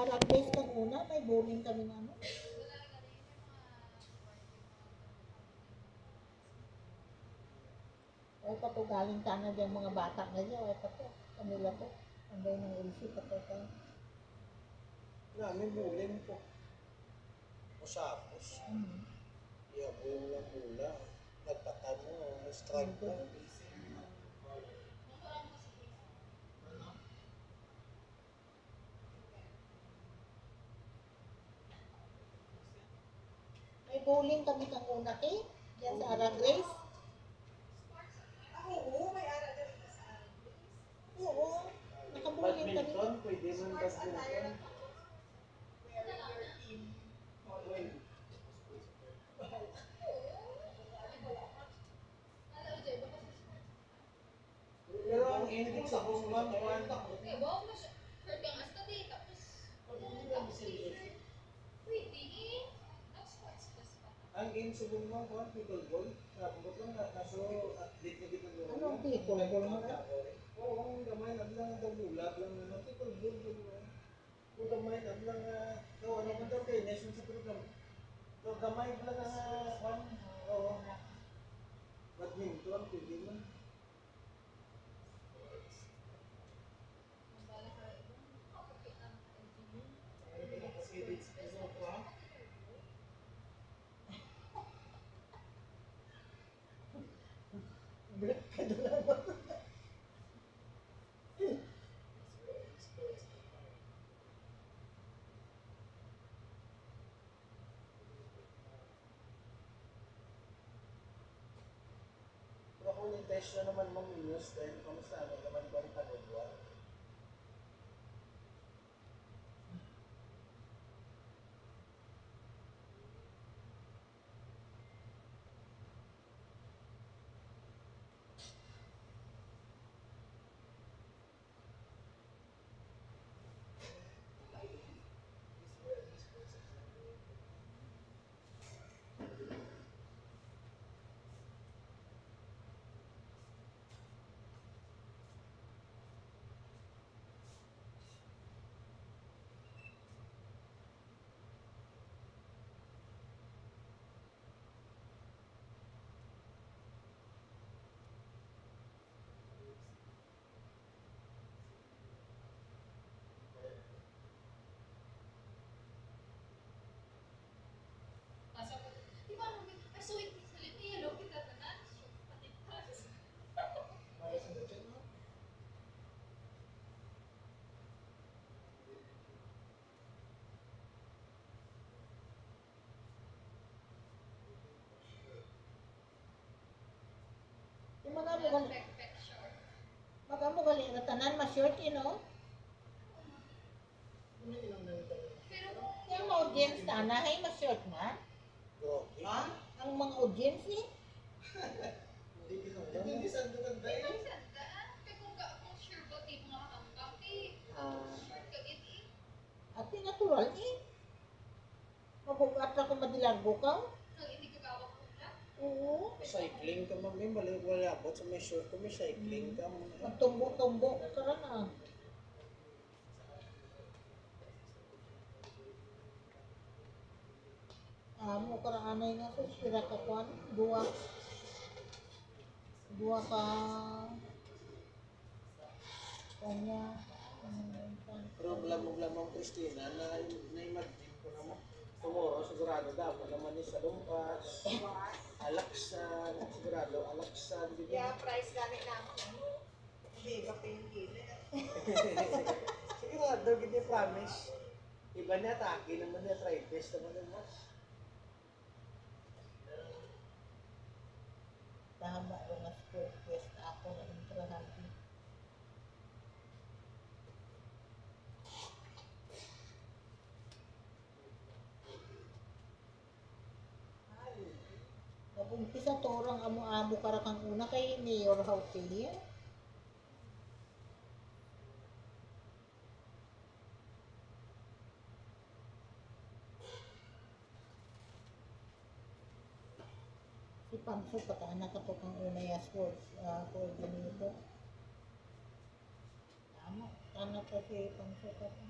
Sarang days kang una, may bowling kami na ano. Ay, pato galing Canada yung mga bata na dyan. Ay, pato. Kanila to. Anday ng ilsi, pato tayo. Namin bowling po. Usapos. Iabol lang mula. Nagpatan mo, strike pa. May bowling kami kang una, eh. Yan sa Arang Grace. Oo, may ara na rin sa akin. Oo. Nakabowling kami. Badminton, pwede man badminton. Wearing your team. Pero ang ending sa bumbang, ang game sa bumbang, pickleball. Nakabot lang na, kaso athlete na dito mo. Anong pickleball mo na? Oo, ang gamay, naglang bulag lang na pickleball. Kung gamay, naglang, ano man daw kayo, nation sa program. So, gamay lang ang, oo. Badminton, pwede man. Break ka doon naman. Pero kung intention naman mong news, dahil kamusta naman ba ang kaluluwa? Yung mga mo galing na tanan, ma-short, you know? Yung mga audience na, ay ma-short na. Grabe. Ha? Ang mga audience ni. Hindi sa dugan tayo. Ati natural eh. Mabugat ako madilargo ka. Oo. Cycling ka mami, wala po sa may short ko, may cycling ka. Magtumbo-tumbo ka na. Mo karang anay nga so sira ka kwan. Dua ka kanya. Pero lamang Christina, na-imagine ko naman. Tomorrow, sigurado dapat naman ni sa Lumpas, Alaksan, sigurado, Alaksan, di Kaya ba? price namin namin. Hindi ka pingili. Sigurado, gini promise. Iba na atake naman na try test naman na mas. Tama ro nga quest ako na intrahan. Nag-umpisa torang amo-amo kara kang una kay Mayor Hautelia. Si Pamso pagkaanak ka to kang una ya sports coordinator. Tama, tanak ka si Pamso ka to.